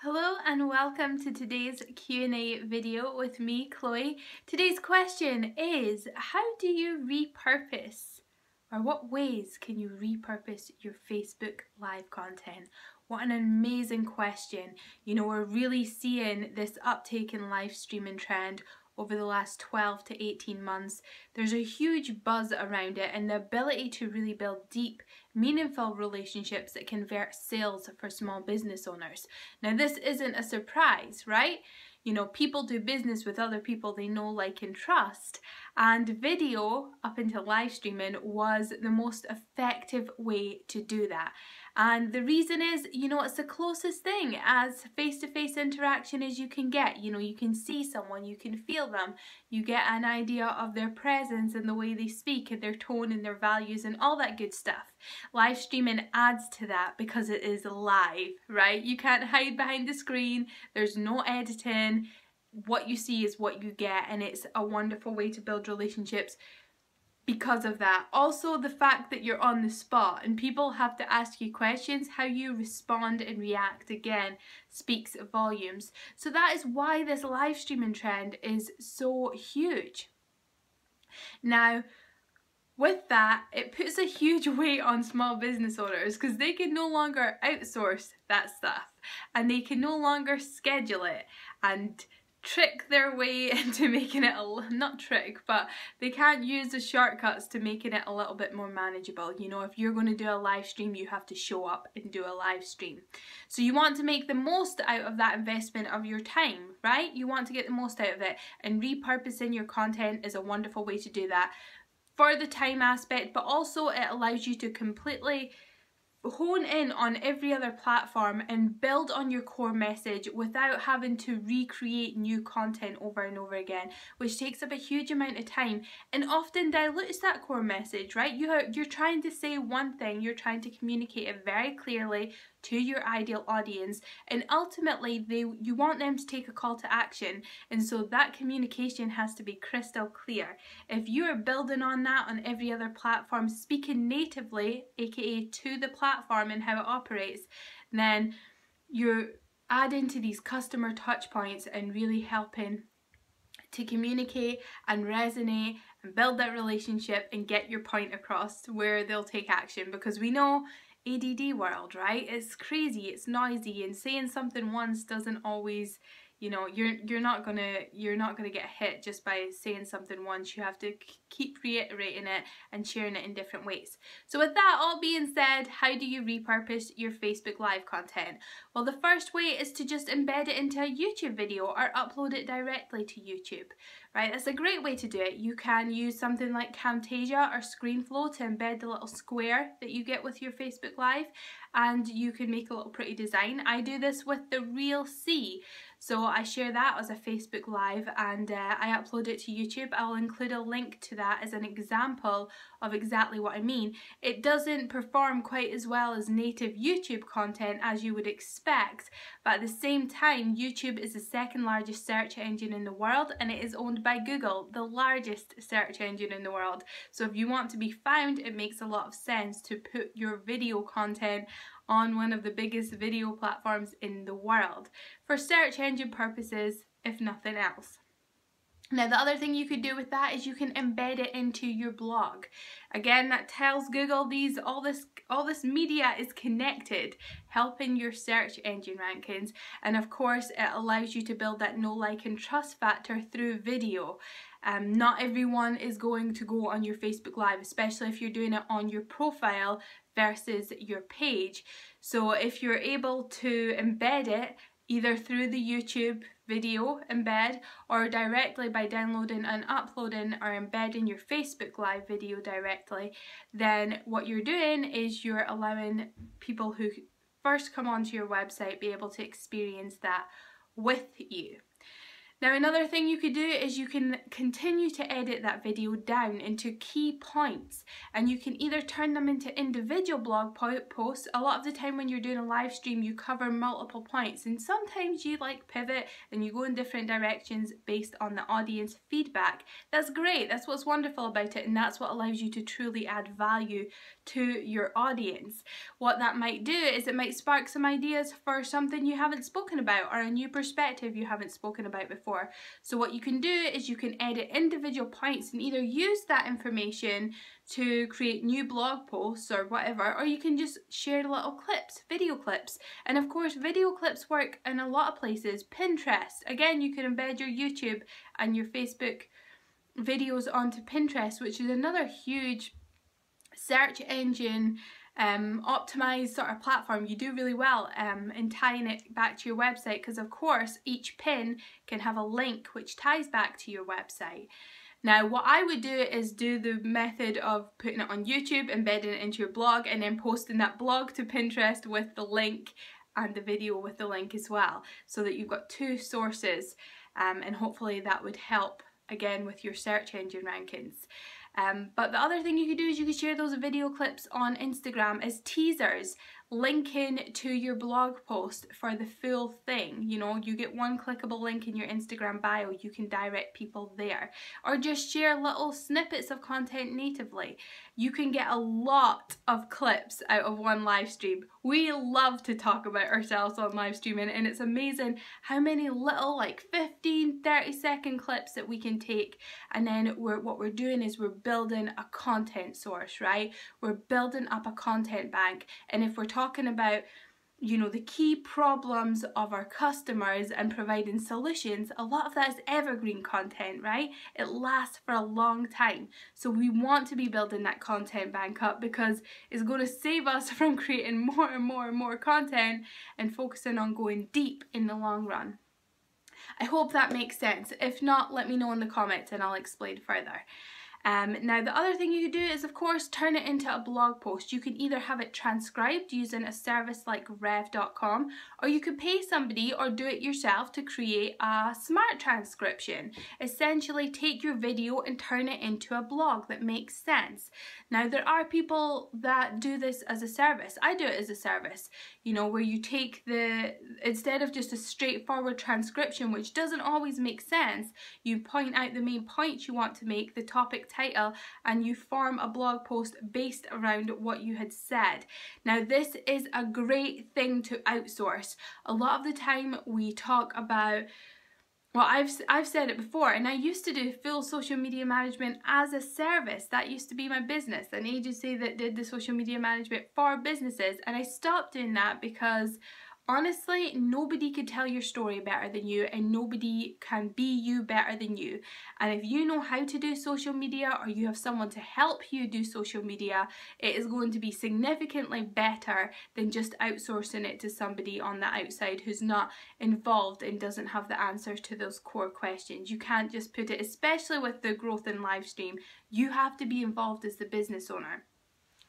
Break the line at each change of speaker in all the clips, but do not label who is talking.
Hello and welcome to today's Q&A video with me, Chloe. Today's question is, how do you repurpose, or what ways can you repurpose your Facebook Live content? What an amazing question. You know, we're really seeing this uptake in live streaming trend over the last 12 to 18 months. There's a huge buzz around it and the ability to really build deep, meaningful relationships that convert sales for small business owners. Now, this isn't a surprise, right? You know, people do business with other people they know, like, and trust. And video, up until live streaming, was the most effective way to do that. And the reason is, you know, it's the closest thing as face-to-face interaction as you can get. You know, you can see someone, you can feel them, you get an idea of their presence and the way they speak and their tone and their values and all that good stuff. Live streaming adds to that because it is live, right? You can't hide behind the screen, there's no editing. What you see is what you get, and it's a wonderful way to build relationships because of that. Also, the fact that you're on the spot and people have to ask you questions, how you respond and react again speaks volumes. So that is why this live streaming trend is so huge. Now, with that, it puts a huge weight on small business owners because they can no longer outsource that stuff and they can no longer schedule it and trick their way into making it not trick, but they can't use the shortcuts to making it a little bit more manageable. You know, if you're going to do a live stream, you have to show up and do a live stream. So you want to make the most out of that investment of your time, right? You want to get the most out of it, and repurposing your content is a wonderful way to do that for the time aspect, but also it allows you to completely hone in on every other platform and build on your core message without having to recreate new content over and over again, which takes up a huge amount of time and often dilutes that core message, right? You're trying to say one thing, you're trying to communicate it very clearly to your ideal audience, and ultimately you want them to take a call to action, and so that communication has to be crystal clear. If you are building on that on every other platform, speaking natively, aka to the platform and how it operates, then you're adding to these customer touch points and really helping to communicate and resonate and build that relationship and get your point across where they'll take action. Because we know ADD world, right? It's crazy, it's noisy, and saying something once doesn't always, you know, you're not gonna get hit just by saying something once. You have to keep reiterating it and sharing it in different ways. So with that all being said, how do you repurpose your Facebook Live content? Well, the first way is to just embed it into a YouTube video or upload it directly to YouTube, right? That's a great way to do it. You can use something like Camtasia or ScreenFlow to embed the little square that you get with your Facebook Live, and you can make a little pretty design. I do this with the Real C. So I share that as a Facebook Live and I upload it to YouTube. I'll include a link to that as an example of exactly what I mean. It doesn't perform quite as well as native YouTube content as you would expect, but at the same time, YouTube is the second largest search engine in the world, and it is owned by Google, the largest search engine in the world. So if you want to be found, it makes a lot of sense to put your video content on one of the biggest video platforms in the world for search engine purposes, if nothing else. Now, the other thing you could do with that is you can embed it into your blog. Again, that tells Google all this media is connected, helping your search engine rankings. And of course, it allows you to build that know, like, and trust factor through video. Not everyone is going to go on your Facebook Live, especially if you're doing it on your profile versus your page. So if you're able to embed it either through the YouTube video embed or directly by downloading and uploading or embedding your Facebook Live video directly, then what you're doing is you're allowing people who first come onto your website be able to experience that with you. Now another thing you could do is you can continue to edit that video down into key points, and you can either turn them into individual blog posts. A lot of the time when you're doing a live stream you cover multiple points, and sometimes you like pivot and you go in different directions based on the audience feedback. That's great, that's what's wonderful about it, and that's what allows you to truly add value to your audience. What that might do is it might spark some ideas for something you haven't spoken about, or a new perspective you haven't spoken about before. So what you can do is you can edit individual points and either use that information to create new blog posts or whatever, or you can just share little clips, video clips. And of course video clips work in a lot of places. Pinterest, again, you can embed your YouTube and your Facebook videos onto Pinterest, which is another huge search engine optimized sort of platform. You do really well in tying it back to your website, because of course each pin can have a link which ties back to your website. Now what I would do is do the method of putting it on YouTube, embedding it into your blog, and then posting that blog to Pinterest with the link and the video with the link as well, so that you've got two sources, and hopefully that would help again with your search engine rankings. But the other thing you could do is you could share those video clips on Instagram as teasers, linking to your blog post for the full thing. You know, you get one clickable link in your Instagram bio, you can direct people there. Or just share little snippets of content natively. You can get a lot of clips out of one live stream. We love to talk about ourselves on live streaming, and it's amazing how many little like 15-30 second clips that we can take, and then what we're doing is we're building a content source, right? We're building up a content bank. And if we're talking about, you know, the key problems of our customers and providing solutions, a lot of that is evergreen content, right? It lasts for a long time. So we want to be building that content bank up, because it's going to save us from creating more and more and more content and focusing on going deep in the long run. I hope that makes sense. If not, let me know in the comments and I'll explain further. Now the other thing you could do is of course turn it into a blog post. You can either have it transcribed using a service like rev.com, or you could pay somebody or do it yourself to create a smart transcription. Essentially take your video and turn it into a blog that makes sense. Now there are people that do this as a service. I do it as a service, you know, where you take instead of just a straightforward transcription which doesn't always make sense, you point out the main points you want to make, the topic title, and you form a blog post based around what you had said. Now this is a great thing to outsource. A lot of the time we talk about, well, I've said it before, and I used to do full social media management as a service. That used to be my business, an agency that did the social media management for businesses, and I stopped doing that because honestly, nobody could tell your story better than you, and nobody can be you better than you. And if you know how to do social media, or you have someone to help you do social media, it is going to be significantly better than just outsourcing it to somebody on the outside who's not involved and doesn't have the answers to those core questions. You can't just put it, especially with the growth in live stream, you have to be involved as the business owner.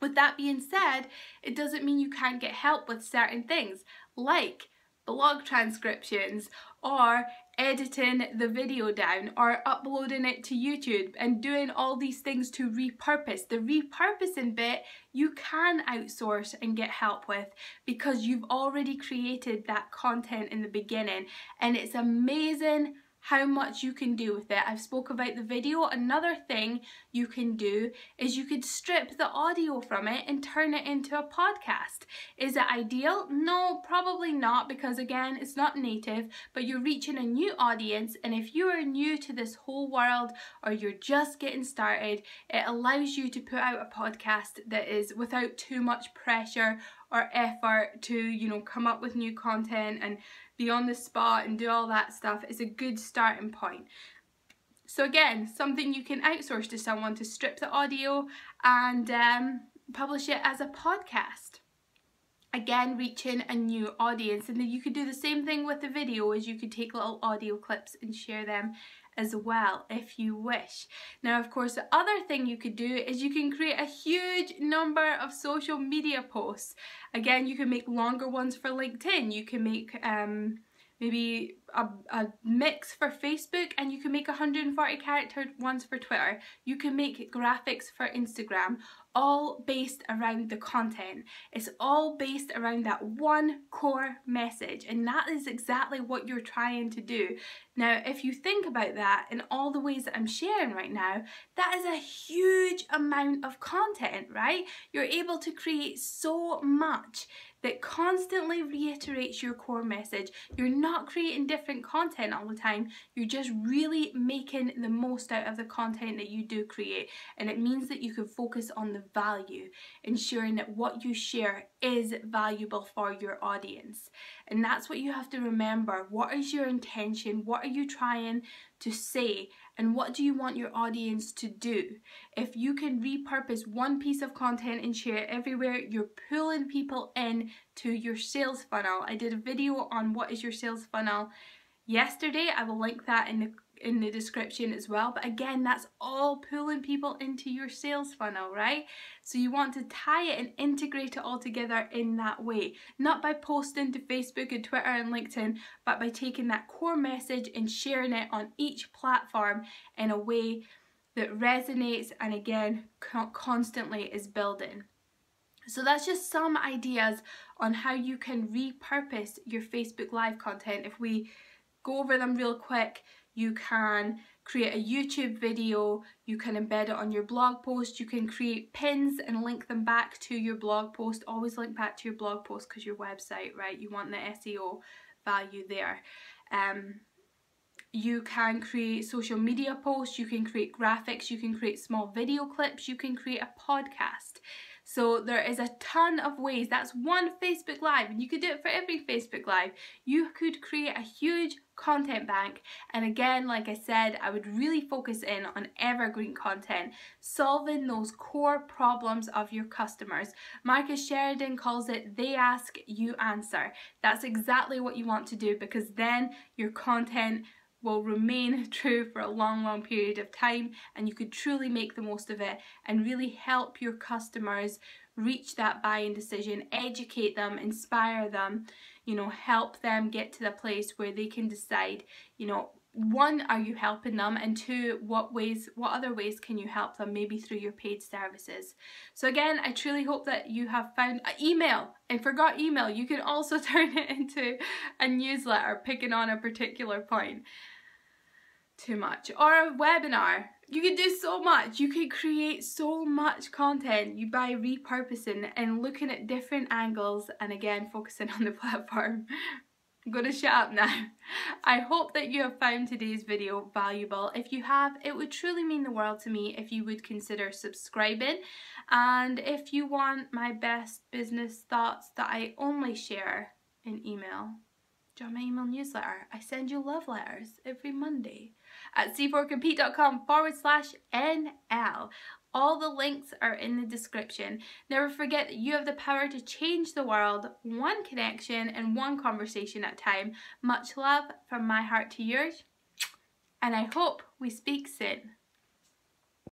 With that being said, it doesn't mean you can't get help with certain things, like blog transcriptions, or editing the video down, or uploading it to YouTube, and doing all these things to repurpose. The repurposing bit you can outsource and get help with, because you've already created that content in the beginning, and it's amazing how much you can do with it. I've spoke about the video. Another thing you can do is you could strip the audio from it and turn it into a podcast. Is it ideal? No, probably not, because again, it's not native, but you're reaching a new audience, and if you are new to this whole world, or you're just getting started, it allows you to put out a podcast that is without too much pressure or effort to, you know, come up with new content and be on the spot and do all that stuff. Is a good starting point. So again, something you can outsource to someone to strip the audio and publish it as a podcast. Again, reaching a new audience. And then you could do the same thing with the video, as you could take little audio clips and share them as well if you wish. Now of course the other thing you could do is you can create a huge number of social media posts. Again, you can make longer ones for LinkedIn, you can make maybe a mix for Facebook, and you can make 140 character ones for Twitter. You can make graphics for Instagram, all based around the content. It's all based around that one core message, and that is exactly what you're trying to do. Now, if you think about that in all the ways that I'm sharing right now, that is a huge amount of content, right? You're able to create so much that constantly reiterates your core message. You're not creating different content all the time. You're just really making the most out of the content that you do create. And it means that you can focus on the value, ensuring that what you share is valuable for your audience. And that's what you have to remember. What is your intention? What are you trying to say? And what do you want your audience to do? If you can repurpose one piece of content and share it everywhere, you're pulling people in to your sales funnel. I did a video on what is your sales funnel yesterday. I will link that in the description as well. But again, that's all pulling people into your sales funnel, right? So you want to tie it and integrate it all together in that way. Not by posting to Facebook and Twitter and LinkedIn, but by taking that core message and sharing it on each platform in a way that resonates and again, constantly is building. So that's just some ideas on how you can repurpose your Facebook Live content. If we go over them real quick, you can create a YouTube video, you can embed it on your blog post, you can create pins and link them back to your blog post. Always link back to your blog post because your website, right? You want the SEO value there. You can create social media posts, you can create graphics, you can create small video clips, you can create a podcast. So there is a ton of ways. That's one Facebook Live, and you could do it for every Facebook Live. You could create a huge content bank, and again, like I said, I would really focus in on evergreen content, solving those core problems of your customers. Marcus Sheridan calls it they ask, you answer. That's exactly what you want to do, because then your content will remain true for a long period of time, and you could truly make the most of it and really help your customers reach that buying decision, educate them, inspire them, you know, help them get to the place where they can decide, you know, one, are you helping them, and two, what other ways can you help them, maybe through your paid services. So again, I truly hope that you have found email. I forgot email. You can also turn it into a newsletter, picking on a particular point. Too much. Or a webinar. You can do so much. You can create so much content by repurposing and looking at different angles, and again focusing on the platform. I'm going to shut up now. I hope that you have found today's video valuable. If you have, it would truly mean the world to me if you would consider subscribing. And if you want my best business thoughts that I only share in email, join my email newsletter. I send you love letters every Monday at c4compete.com/NL. All the links are in the description. Never forget that you have the power to change the world, one connection and one conversation at a time. Much love from my heart to yours, and I hope we speak soon.